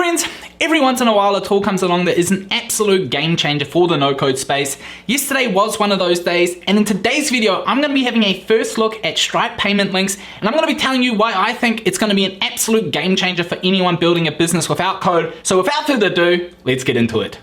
Friends, every once in a while a tool comes along that is an absolute game changer for the no-code space. Yesterday was one of those days, and in today's video I'm going to be having a first look at Stripe payment links, and I'm going to be telling you why I think it's going to be an absolute game changer for anyone building a business without code. So without further ado, let's get into it.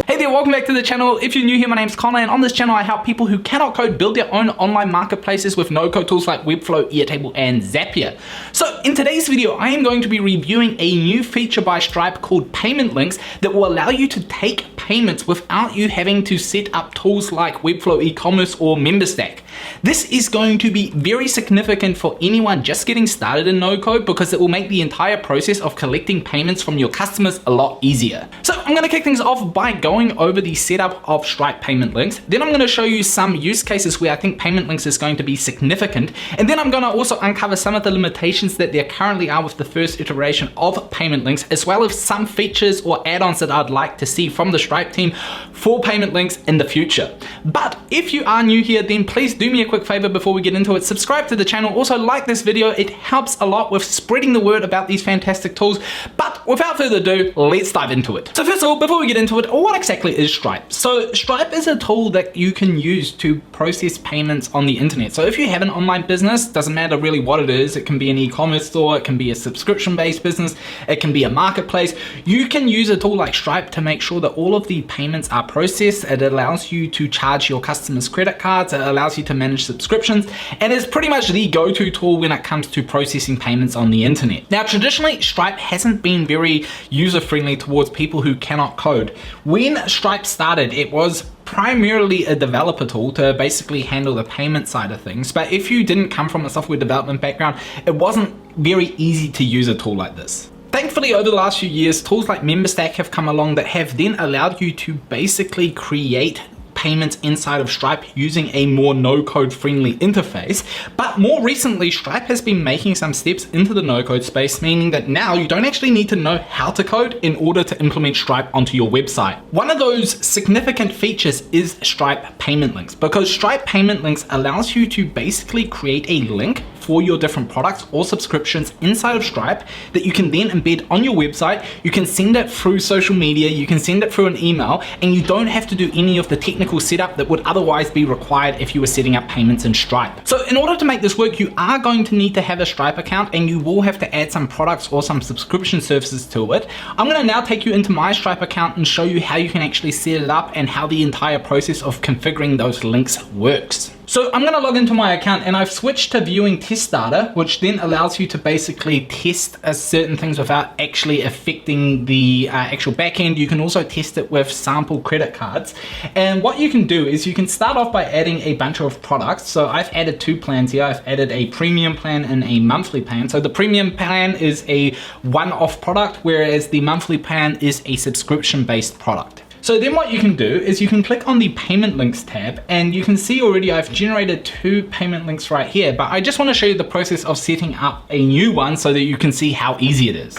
Hey there, welcome back to the channel. If you're new here, my name's Connor, and on this channel I help people who cannot code build their own online marketplaces with no-code tools like Webflow, Airtable, and Zapier. So in today's video, I am going to be reviewing a new feature by Stripe called payment links that will allow you to take payments without you having to set up tools like Webflow, Ecommerce, or MemberStack. This is going to be very significant for anyone just getting started in no-code because it will make the entire process of collecting payments from your customers a lot easier. So I'm going to kick things off by going over the setup of Stripe payment links. Then I'm going to show you some use cases where I think payment links is going to be significant. And then I'm going to also uncover some of the limitations that there currently are with the first iteration of payment links, as well as some features or add-ons that I'd like to see from the Stripe team for payment links in the future. But if you are new here, then please do me a quick favor before we get into it. Subscribe to the channel. Also like this video. It helps a lot with spreading the word about these fantastic tools. But without further ado, let's dive into it. So first of all, before we get into it, what exactly is Stripe? So Stripe is a tool that you can use to process payments on the internet. So if you have an online business, doesn't matter really what it is, it can be an e-commerce store, it can be a subscription-based business, it can be a marketplace, you can use a tool like Stripe to make sure that all of the payments are processed. It allows you to charge your customers credit cards, it allows you to manage subscriptions, and it's pretty much the go-to tool when it comes to processing payments on the internet. Now traditionally, Stripe hasn't been very user-friendly towards people who cannot code. When Stripe started, it was primarily a developer tool to basically handle the payment side of things. But if you didn't come from a software development background, it wasn't very easy to use a tool like this. Thankfully, over the last few years, tools like MemberStack have come along that have then allowed you to basically create payments inside of Stripe using a more no-code friendly interface. But more recently, Stripe has been making some steps into the no-code space, meaning that now you don't actually need to know how to code in order to implement Stripe onto your website. One of those significant features is Stripe payment links, because Stripe payment links allows you to basically create a link for your different products or subscriptions inside of Stripe that you can then embed on your website. You can send it through social media, you can send it through an email, and you don't have to do any of the technical setup that would otherwise be required if you were setting up payments in Stripe. So in order to make this work, you are going to need to have a Stripe account, and you will have to add some products or some subscription services to it. I'm going to now take you into my Stripe account and show you how you can actually set it up and how the entire process of configuring those links works. So I'm going to log into my account, and I've switched to viewing test data, which then allows you to basically test certain things without actually affecting the actual backend. You can also test it with sample credit cards. And what you can do is you can start off by adding a bunch of products. So I've added two plans here. I've added a premium plan and a monthly plan. So the premium plan is a one-off product, whereas the monthly plan is a subscription-based product. So then what you can do is you can click on the payment links tab, and you can see already I've generated two payment links right here, but I just want to show you the process of setting up a new one so that you can see how easy it is.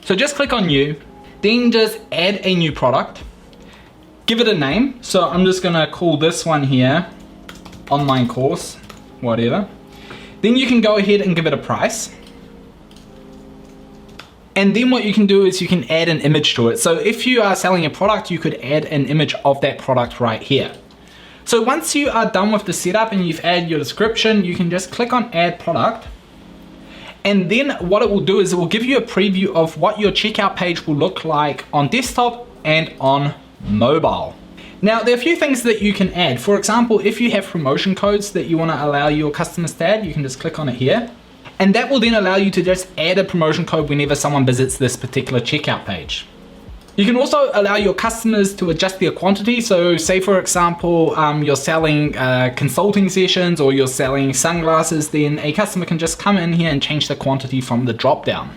So just click on new, then just add a new product, give it a name. So I'm just going to call this one here online course, whatever. Then you can go ahead and give it a price. And then what you can do is you can add an image to it. So if you are selling a product, you could add an image of that product right here. So once you are done with the setup and you've added your description, you can just click on add product. And then what it will do is it will give you a preview of what your checkout page will look like on desktop and on mobile. Now, there are a few things that you can add. For example, if you have promotion codes that you want to allow your customers to add, you can just click on it here. And that will then allow you to just add a promotion code whenever someone visits this particular checkout page. You can also allow your customers to adjust their quantity. So say for example, you're selling consulting sessions or you're selling sunglasses, then a customer can just come in here and change the quantity from the drop down.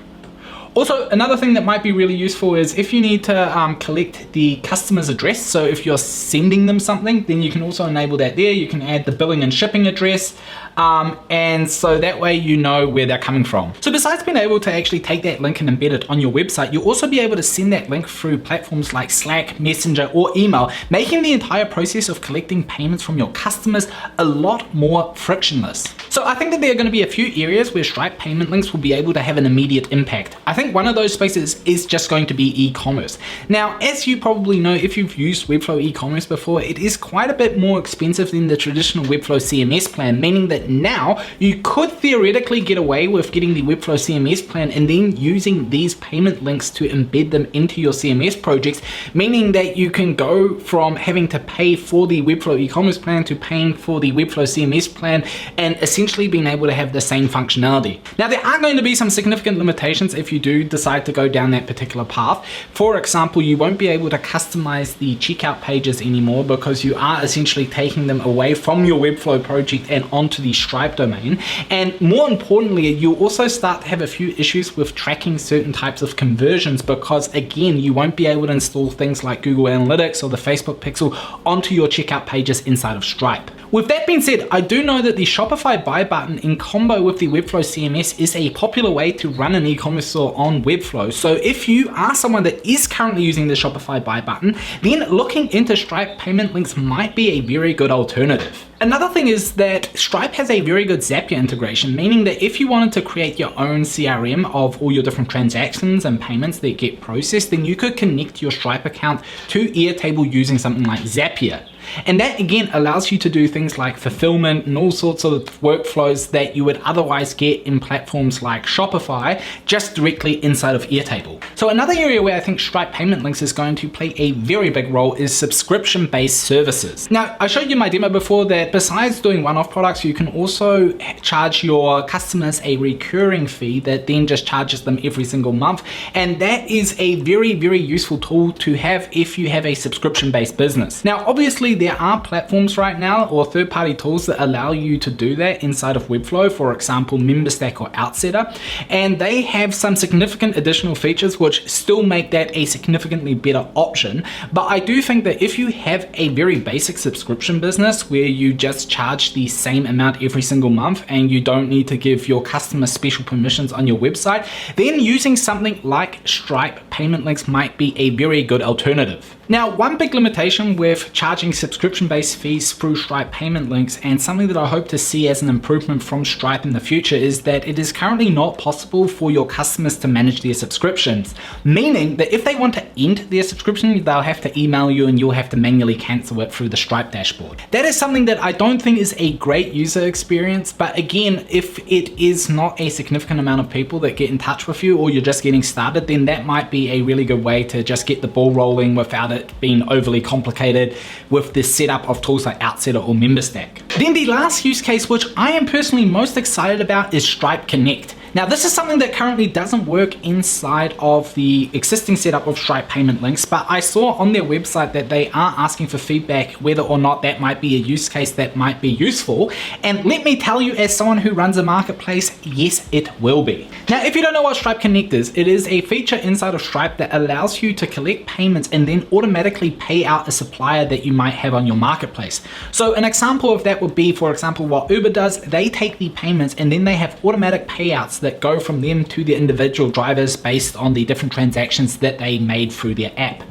Also, another thing that might be really useful is if you need to collect the customer's address. So if you're sending them something, then you can also enable that there. You can add the billing and shipping address. And so that way you know where they're coming from. So besides being able to actually take that link and embed it on your website, you'll also be able to send that link through platforms like Slack, Messenger, or email, making the entire process of collecting payments from your customers a lot more frictionless. So I think that there are going to be a few areas where Stripe payment links will be able to have an immediate impact. I think one of those spaces is just going to be e-commerce. Now, as you probably know, if you've used Webflow e-commerce before, it is quite a bit more expensive than the traditional Webflow CMS plan, meaning that now you could theoretically get away with getting the Webflow CMS plan and then using these payment links to embed them into your CMS projects, meaning that you can go from having to pay for the Webflow e-commerce plan to paying for the Webflow CMS plan and essentially being able to have the same functionality. Now, there are going to be some significant limitations if you do decide to go down that particular path. For example, you won't be able to customize the checkout pages anymore because you are essentially taking them away from your Webflow project and onto the Stripe domain. And more importantly, you'll also start to have a few issues with tracking certain types of conversions because, again, you won't be able to install things like Google Analytics or the Facebook Pixel onto your checkout pages inside of Stripe. With that being said, I do know that the Shopify buy button in combo with the Webflow CMS is a popular way to run an e-commerce store on Webflow. So if you are someone that is currently using the Shopify buy button, then looking into Stripe payment links might be a very good alternative. Another thing is that Stripe has a very good Zapier integration, meaning that if you wanted to create your own CRM of all your different transactions and payments that get processed, then you could connect your Stripe account to Airtable using something like Zapier. And that again allows you to do things like fulfillment and all sorts of workflows that you would otherwise get in platforms like Shopify just directly inside of Airtable. So another area where I think Stripe payment links is going to play a very big role is subscription-based services. Now, I showed you my demo before that besides doing one-off products, you can also charge your customers a recurring fee that then just charges them every single month. And that is a very, very useful tool to have if you have a subscription-based business. Now, obviously, there are platforms right now or third-party tools that allow you to do that inside of Webflow, for example, MemberStack or Outsetter, and they have some significant additional features which still make that a significantly better option. But I do think that if you have a very basic subscription business where you just charge the same amount every single month and you don't need to give your customers special permissions on your website, then using something like Stripe payment links might be a very good alternative. Now, one big limitation with charging subscription-based fees through Stripe payment links, and something that I hope to see as an improvement from Stripe in the future, is that it is currently not possible for your customers to manage their subscriptions, meaning that if they want to end their subscription, they'll have to email you and you'll have to manually cancel it through the Stripe dashboard. That is something that I don't think is a great user experience, but again, if it is not a significant amount of people that get in touch with you or you're just getting started, then that might be a really good way to just get the ball rolling without it being overly complicated with the setup of tools like Outsetter or MemberStack. Then the last use case, which I am personally most excited about, is Stripe Connect. Now, this is something that currently doesn't work inside of the existing setup of Stripe payment links, but I saw on their website that they are asking for feedback whether or not that might be a use case that might be useful. And let me tell you, as someone who runs a marketplace, yes, it will be. Now, if you don't know what Stripe Connect is, it is a feature inside of Stripe that allows you to collect payments and then automatically pay out a supplier that you might have on your marketplace. So an example of that would be, for example, what Uber does. They take the payments and then they have automatic payouts that go from them to the individual drivers based on the different transactions that they made through their app.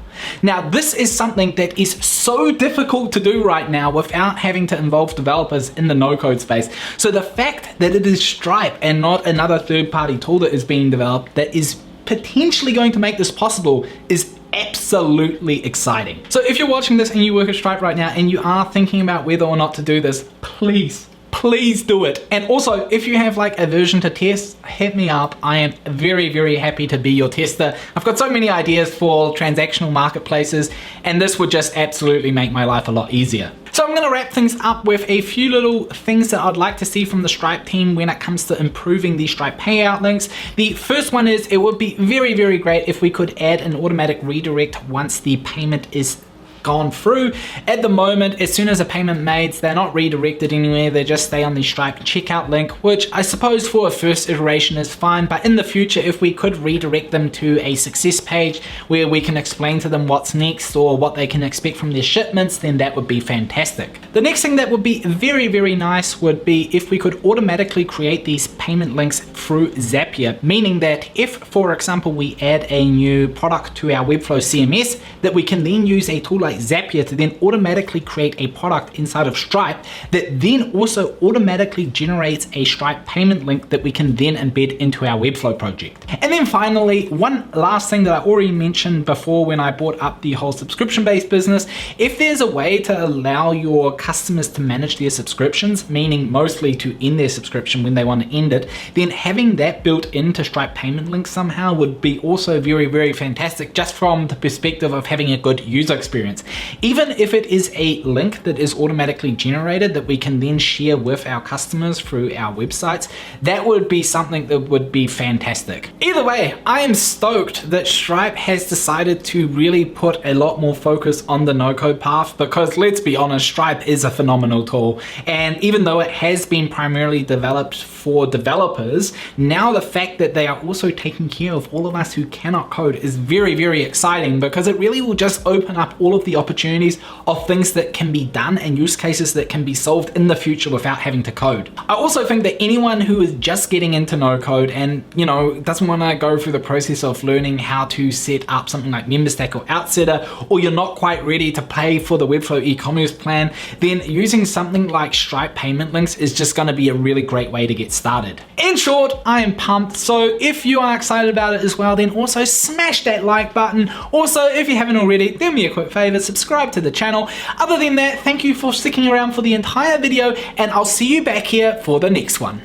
Now, this is something that is so difficult to do right now without having to involve developers in the no-code space. So the fact that it is Stripe and not another third-party tool that is being developed that is potentially going to make this possible is absolutely exciting. So if you're watching this and you work at Stripe right now and you are thinking about whether or not to do this, please do it. And also, if you have like a version to test, hit me up. I am very, very happy to be your tester. I've got so many ideas for transactional marketplaces, and this would just absolutely make my life a lot easier. So I'm gonna wrap things up with a few little things that I'd like to see from the Stripe team when it comes to improving the Stripe payout links. The first one is it would be very, very great if we could add an automatic redirect once the payment is gone through. At the moment, as soon as a payment made, they're not redirected anywhere, they just stay on the Stripe checkout link, which I suppose for a first iteration is fine, but in the future, if we could redirect them to a success page where we can explain to them what's next or what they can expect from their shipments, then that would be fantastic. The next thing that would be very, very nice would be if we could automatically create these payment links through Zapier, meaning that if, for example, we add a new product to our Webflow CMS, that we can then use a tool like Zapier to then automatically create a product inside of Stripe that then also automatically generates a Stripe payment link that we can then embed into our Webflow project. And then finally, one last thing that I already mentioned before when I brought up the whole subscription-based business, if there's a way to allow your customers to manage their subscriptions, meaning mostly to end their subscription when they want to end it, then having that built into Stripe payment links somehow would be also very, very fantastic, just from the perspective of having a good user experience. Even if it is a link that is automatically generated that we can then share with our customers through our websites, that would be something that would be fantastic. Either way, I am stoked that Stripe has decided to really put a lot more focus on the no-code path, because let's be honest, Stripe is a phenomenal tool, and even though it has been primarily developed for developers, now the fact that they are also taking care of all of us who cannot code is very, very exciting, because it really will just open up all of the opportunities of things that can be done and use cases that can be solved in the future without having to code. I also think that anyone who is just getting into no code and doesn't want to go through the process of learning how to set up something like MemberStack or Outsetter, or you're not quite ready to pay for the Webflow e-commerce plan, then using something like Stripe payment links is just going to be a really great way to get started. In short, I am pumped. So if you are excited about it as well, then also smash that like button. Also, if you haven't already, do me a quick favor, subscribe to the channel. Other than that, thank you for sticking around for the entire video, and I'll see you back here for the next one.